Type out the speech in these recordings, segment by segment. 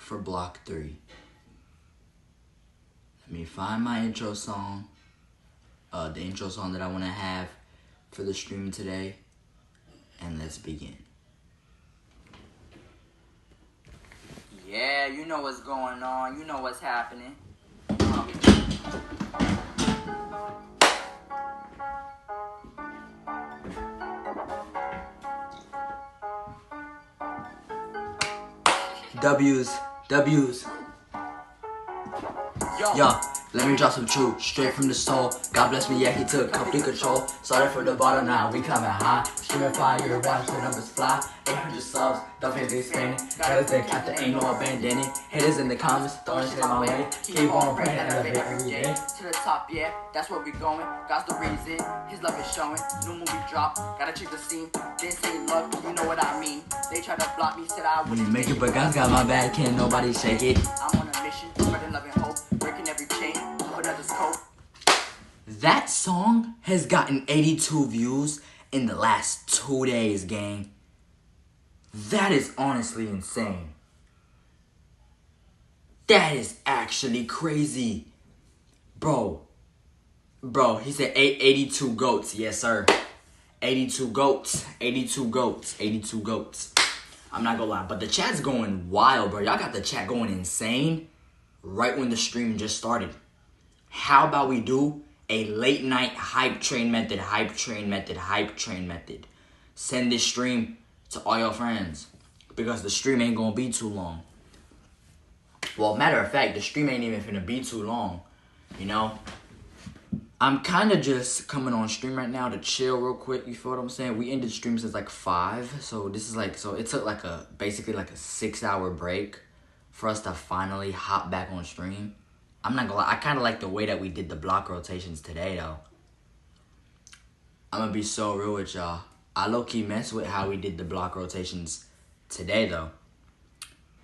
for block 3. Let me find my intro song. The intro song that I want to have for the stream today. And let's begin. Yeah, you know what's going on. You know what's happening. W's. Yo, let me drop some truth straight from the soul. God bless me, yeah, he took complete control. Started from the bottom, now we coming high. Streaming fire, watch the numbers fly. 800 subs, don't think they spending. Gotta think after ain't no abandoning. Haters in the comments, throwing shit my way. Keep on praying, elevate every day. To the top, yeah, that's where we going. God's the reason, his love is showing. New movie drop, gotta check the scene. This ain't love, you know what I mean. They tried to block me, said I wouldn't make it, but God's got my back, can't nobody shake it. I'm on a mission, spreading love and hope. Breaking every chain, put another scope. That song has gotten 82 views in the last 2 days, gang. That is honestly insane. That is actually crazy. Bro, he said 82 goats. Yes, sir. 82 goats. I'm not gonna lie, but the chat's going wild, bro. Y'all got the chat going insane right when the stream just started. How about we do a late night hype train method? Send this stream to all your friends because the stream ain't gonna be too long. Well, matter of fact, the stream ain't even finna be too long, you know? I'm kind of just coming on stream right now to chill real quick, you feel what I'm saying? We ended stream since like 5, so this is like, so it took like basically like a 6-hour break for us to finally hop back on stream. I'm not gonna lie, I kind of like the way that we did the block rotations today though. I'm gonna be so real with y'all. I low-key mess with how we did the block rotations today though.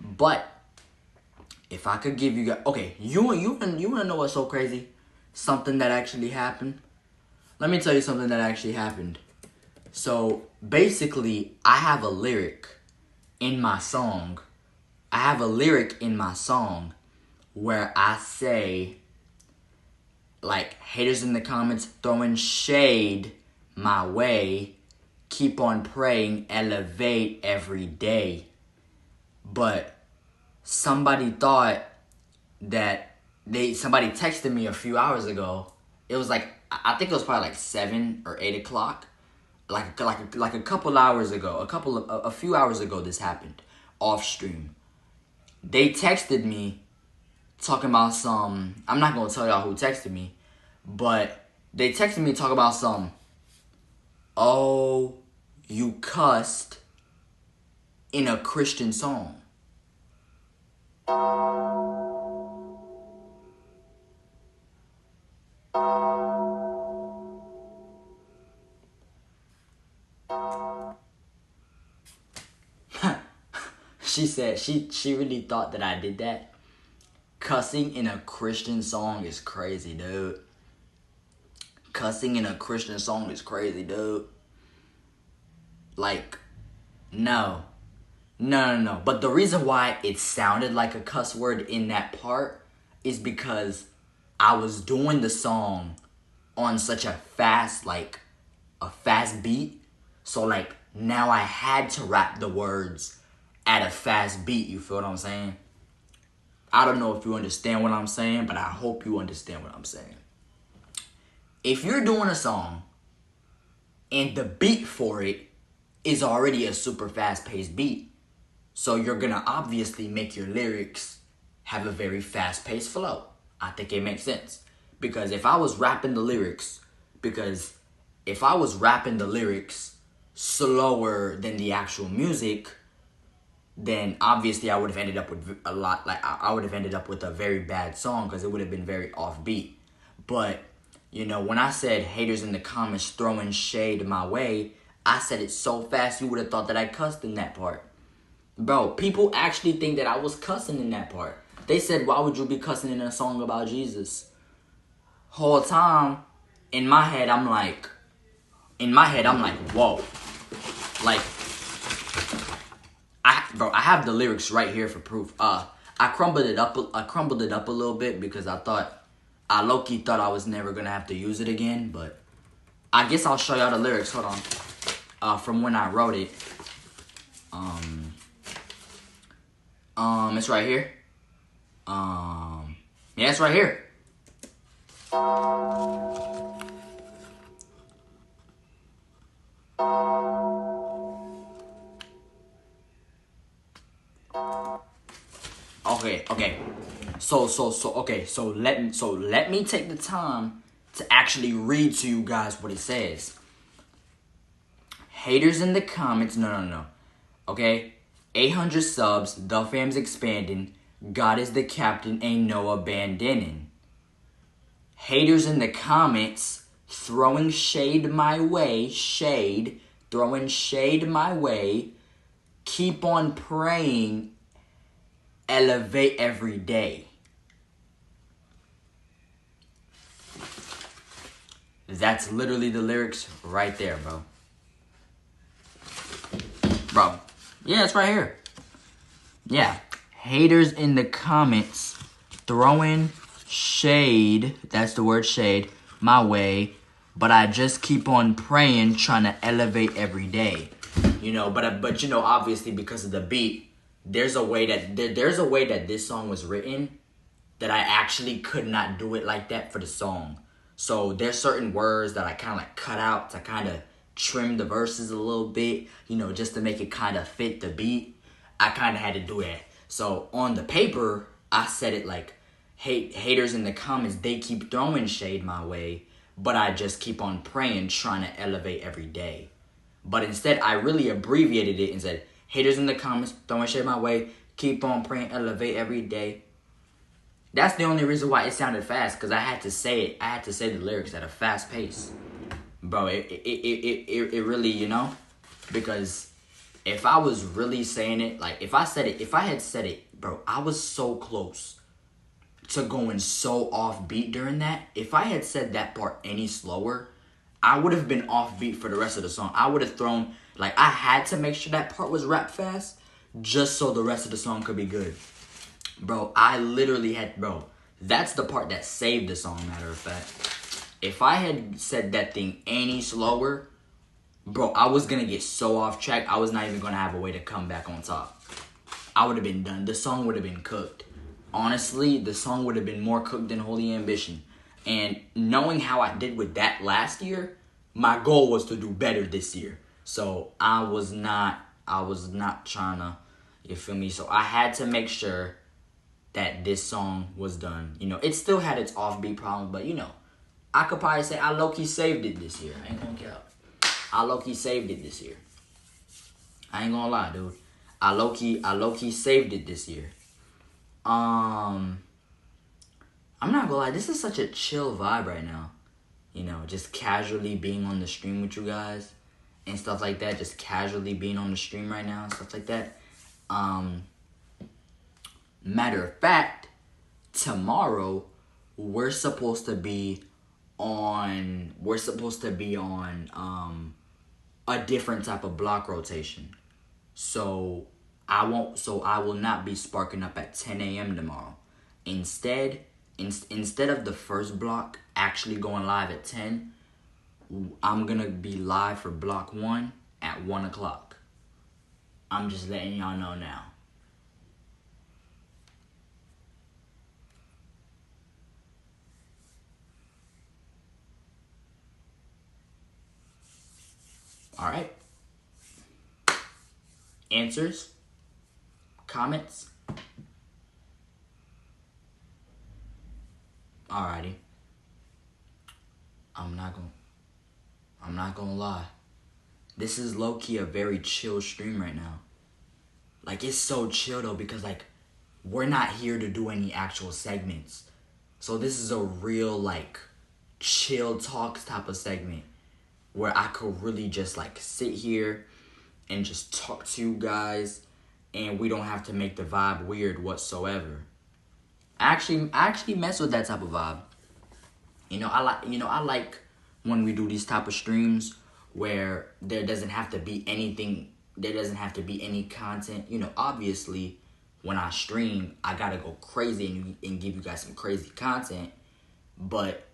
But if I could give you guys, okay, you wanna know what's so crazy? Something that actually happened. Let me tell you something that actually happened. So basically, I have a lyric in my song. Where I say, like, haters in the comments throwing shade my way. Keep on praying, elevate every day. But somebody thought that somebody texted me a few hours ago. It was like, I think it was probably like 7 or 8 o'clock. Like a couple hours ago, a few hours ago this happened off stream. They texted me talking about some, I'm not going to tell y'all who texted me, but they texted me talking about some, oh, you cussed in a Christian song. She said she really thought that I did that. Cussing in a Christian song is crazy, dude. Like, no. But the reason why it sounded like a cuss word in that part is because I was doing the song on such a fast beat. So, like, now I had to rap the words at a fast beat, you feel what I'm saying? I don't know if you understand what I'm saying, but I hope you understand what I'm saying. If you're doing a song and the beat for it is already a super fast-paced beat, so you're gonna obviously make your lyrics have a very fast-paced flow. I think it makes sense. Because if I was rapping the lyrics slower than the actual music, then obviously I would have ended up with a very bad song because it would have been very offbeat. But, you know, when I said haters in the comments throwing shade my way, I said it so fast you would have thought that I cussed in that part. Bro, people actually think that I was cussing in that part. They said, why would you be cussing in a song about Jesus? Whole time, in my head, I'm like, whoa. Like, I have the lyrics right here for proof. I I crumbled it up a little bit because I low-key thought I was never gonna have to use it again, but I guess I'll show y'all the lyrics. Hold on. From when I wrote it. It's right here. Yeah, it's right here. Okay. So let me take the time to actually read to you guys what it says. Haters in the comments, no. Okay? 800 subs, the fam's expanding. God is the captain, ain't no abandoning. Haters in the comments, throwing shade my way, throwing shade my way. Keep on praying, elevate every day. That's literally the lyrics right there, bro. Yeah, it's right here. Yeah. Haters in the comments throwing shade, that's the word shade, my way. But I just keep on praying, trying to elevate every day. You know, but you know, obviously because of the beat, there's a way that this song was written that I actually could not do it like that for the song. So there's certain words that I kind of like cut out to kind of trim the verses a little bit, you know, just to make it kind of fit the beat. I kind of had to do that. So on the paper, I said it like, haters in the comments, they keep throwing shade my way, but I just keep on praying, trying to elevate every day. But instead, I really abbreviated it and said, haters in the comments, throwing shade my way, keep on praying, elevate every day. That's the only reason why it sounded fast, because I had to say it. I had to say the lyrics at a fast pace. Bro, it really, you know? Because if I was really saying it, like, if I had said it, bro, I was so close to going so off beat during that. If I had said that part any slower, I would have been off beat for the rest of the song. I would have thrown, like, I had to make sure that part was rap fast just so the rest of the song could be good. Bro, I literally had, that's the part that saved the song, matter of fact. If I had said that thing any slower, bro, I was going to get so off track, I was not even going to have a way to come back on top. I would have been done. The song would have been cooked. Honestly, the song would have been more cooked than Holy Ambition. And knowing how I did with that last year, my goal was to do better this year. So I was not trying to, you feel me? So I had to make sure that this song was done. You know, it still had its offbeat problems, but you know, I could probably say I low-key saved it this year. I ain't gonna cap. I low-key saved it this year. I ain't gonna lie, dude. I low-key saved it this year. I'm not gonna lie, this is such a chill vibe right now. You know, just casually being on the stream with you guys and stuff like that. Just casually being on the stream right now and stuff like that. Matter of fact, tomorrow we're supposed to be on a different type of block rotation. So I will not be sparking up at 10 a.m. tomorrow. Instead of the first block actually going live at 10, I'm gonna be live for block 1 at 1 o'clock. I'm just letting y'all know now. Alright. Answers? Comments? Alrighty. I'm not gonna lie. This is low-key a very chill stream right now. Like, it's so chill though, because like, we're not here to do any actual segments. So this is a real like chill talks type of segment where I could really just like sit here and just talk to you guys, and we don't have to make the vibe weird whatsoever. I actually mess with that type of vibe. I like when we do these type of streams where there doesn't have to be any content. You know, obviously when I stream, I gotta go crazy and give you guys some crazy content. But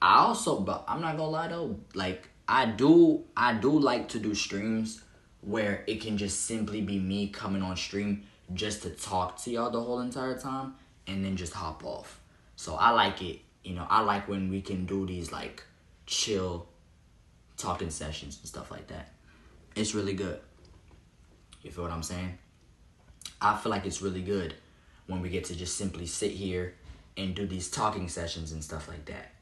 but I'm not gonna lie though, like I do like to do streams where it can just simply be me coming on stream just to talk to y'all the whole entire time and then just hop off. So I like it, I like when we can do these like chill talking sessions and stuff like that. It's really good. You feel what I'm saying? I feel like it's really good when we get to just simply sit here and do these talking sessions and stuff like that.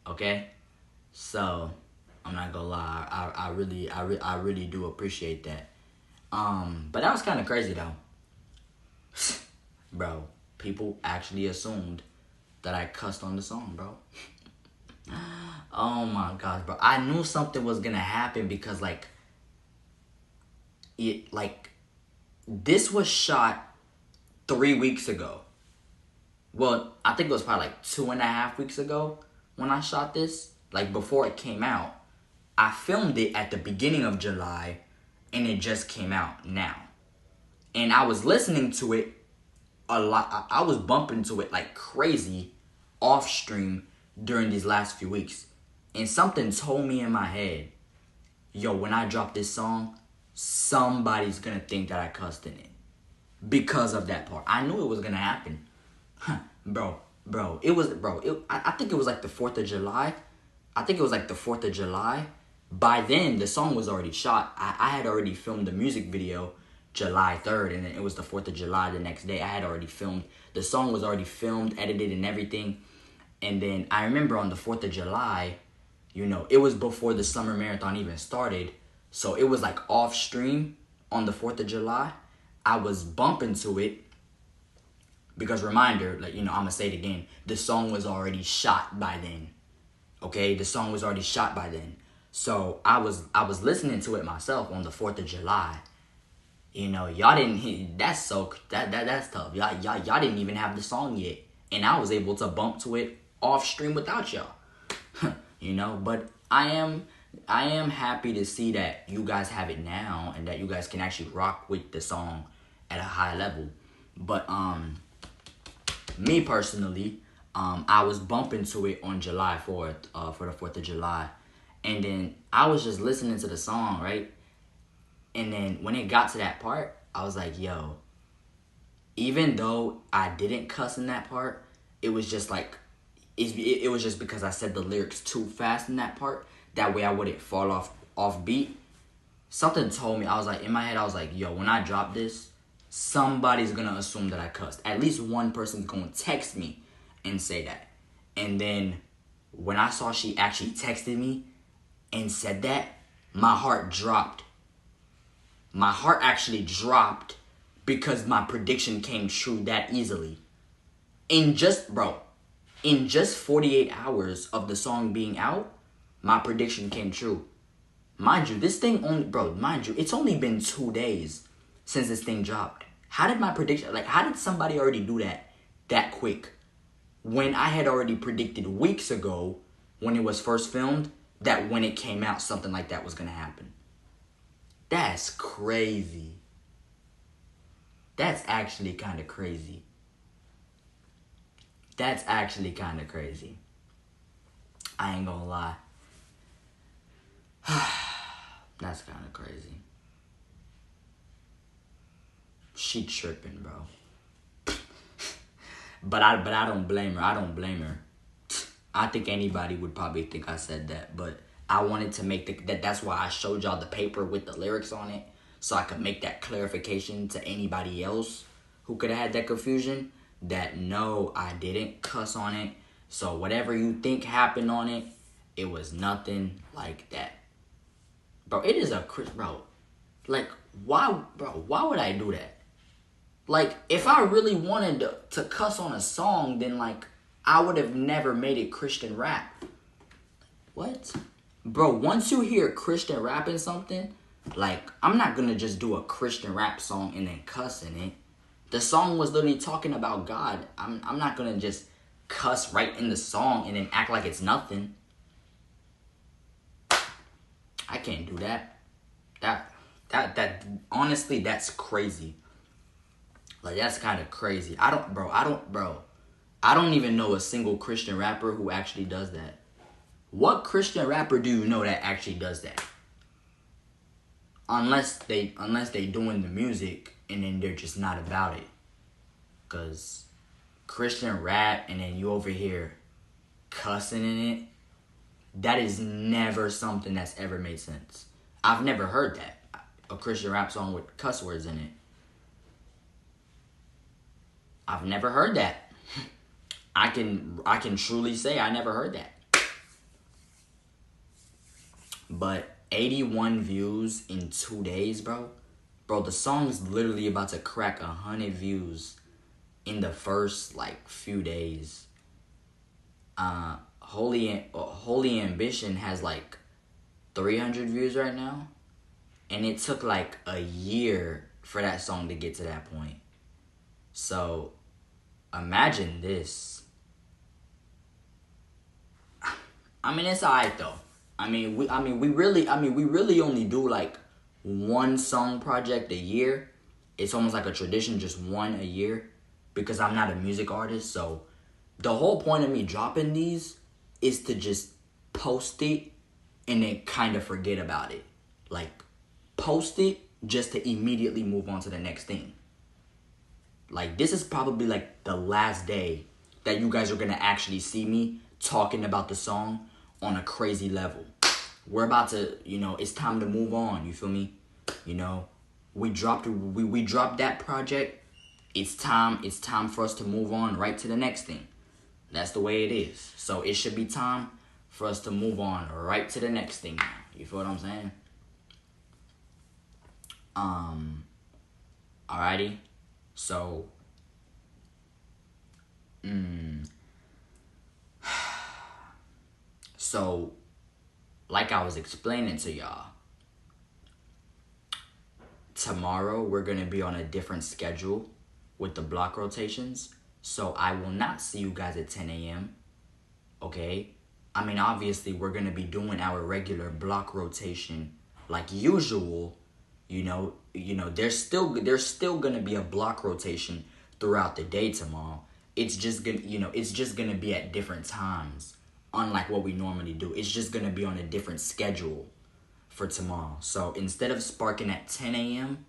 Okay? So, I'm not gonna lie, I really do appreciate that. But that was kind of crazy though. Bro, people actually assumed that I cussed on the song, bro. Oh my gosh, bro. I knew something was gonna happen because this was shot 3 weeks ago. Well, I think it was probably like 2.5 weeks ago when I shot this. Like before it came out. I filmed it at the beginning of July and it just came out now. And I was listening to it a lot. I was bumping to it like crazy off stream during these last few weeks. And something told me in my head, yo, when I drop this song, somebody's gonna think that I cussed in it. Because of that part. I knew it was gonna happen. Bro. I think it was like the 4th of July. By then, the song was already shot. I had already filmed the music video July 3rd, and then it was the 4th of July the next day. I had already filmed. The song was already filmed, edited, and everything. And then I remember on the 4th of July, it was before the summer marathon even started. So it was like off stream on the 4th of July. I was bumping to it. Because reminder, I'm going to say it again. The song was already shot by then. Okay? The song was already shot by then. So I was listening to it myself on the 4th of July. Y'all didn't, that's tough. Y'all didn't even have the song yet. And I was able to bump to it off stream without y'all. But I am happy to see that you guys have it now and that you guys can actually rock with the song at a high level. But me personally, I was bumping to it on July 4th, for the 4th of July. And then I was just listening to the song, right? And then when it got to that part, I was like, yo, even though I didn't cuss in that part, it was just like, it was just because I said the lyrics too fast in that part. That way I wouldn't fall off beat. Something told me, in my head, I was like, yo, when I drop this, somebody's going to assume that I cussed. At least one person's going to text me and say that. And then when I saw she actually texted me and said that, my heart dropped. My heart actually dropped because my prediction came true that easily. In just 48 hours of the song being out, my prediction came true. Mind you, it's only been 2 days since this thing dropped. How did somebody already do that quick? When I had already predicted weeks ago, when it was first filmed, that when it came out, something like that was going to happen. That's crazy. That's actually kind of crazy. I ain't gonna lie. That's kind of crazy. She tripping, bro. But I don't blame her. I think anybody would probably think I said that, but I wanted to make that's why I showed y'all the paper with the lyrics on it, so I could make that clarification to anybody else who could have had that confusion, that no, I didn't cuss on it. So whatever you think happened on it, it was nothing like that. Bro, it is bro. Like, why would I do that? Like, if I really wanted to cuss on a song, then I would have never made it Christian rap. What? Bro, once you hear Christian rap in something, I'm not gonna just do a Christian rap song and then cuss in it. The song was literally talking about God. I'm not gonna just cuss right in the song and then act like it's nothing. I can't do that. That honestly, that's crazy. Like, that's kind of crazy. I don't even know a single Christian rapper who actually does that. What Christian rapper do you know that actually does that? Unless they doing the music and then they're just not about it. Cause Christian rap and then you over here cussing in it, that is never something that's ever made sense. I've never heard that. A Christian rap song with cuss words in it. I've never heard that. I can truly say I never heard that. But 81 views in 2 days, bro. Bro, the song's literally about to crack 100 views in the first, like, few days. Holy Ambition has, like, 300 views right now. And it took, like, a year for that song to get to that point. So, imagine this. I mean, it's alright, though. We really only do like one song project a year. It's almost like a tradition, just one a year, because I'm not a music artist. So the whole point of me dropping these is to just post it and then kind of forget about it. Like, post it just to immediately move on to the next thing. Like, this is probably like the last day that you guys are gonna actually see me talking about the song on a crazy level. We're about to, it's time to move on, you feel me? We dropped that project. It's time for us to move on right to the next thing. That's the way it is. So it should be time for us to move on right to the next thing now. You feel what I'm saying? Alrighty. So So, like I was explaining to y'all, tomorrow we're going to be on a different schedule with the block rotations. So, I will not see you guys at 10 a.m. Okay? Obviously, we're going to be doing our regular block rotation like usual. There's still going to be a block rotation throughout the day tomorrow. It's just going to be at different times. Unlike what we normally do. It's just going to be on a different schedule for tomorrow. So instead of sparking at 10 a.m.,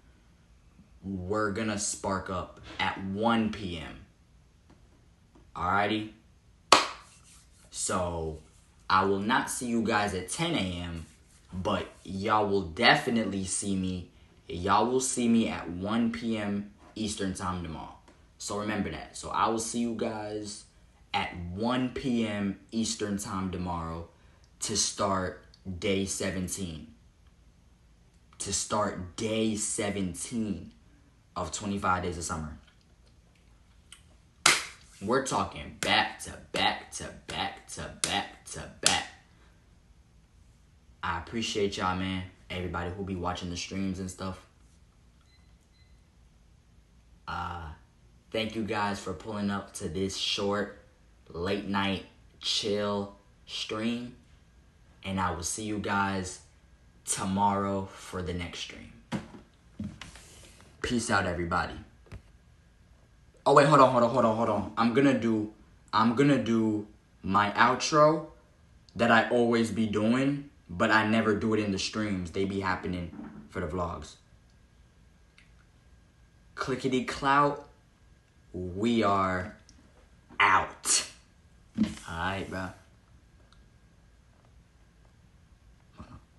we're going to spark up at 1 p.m. Alrighty? So I will not see you guys at 10 a.m., but y'all will definitely see me. Y'all will see me at 1 p.m. Eastern time tomorrow. So remember that. So I will see you guys at 1 p.m. Eastern time tomorrow to start day 17. To start day 17 of 25 Days of Summer. We're talking back to back to back to back to back. I appreciate y'all, man. Everybody who be watching the streams and stuff. Thank you guys for pulling up to this short late night chill stream, and I will see you guys tomorrow for the next stream. Peace out, everybody. Oh wait, hold on. I'm gonna do my outro that I always be doing, but I never do it in the streams. They be happening for the vlogs. Clickety clout. We are out. Alright, bro.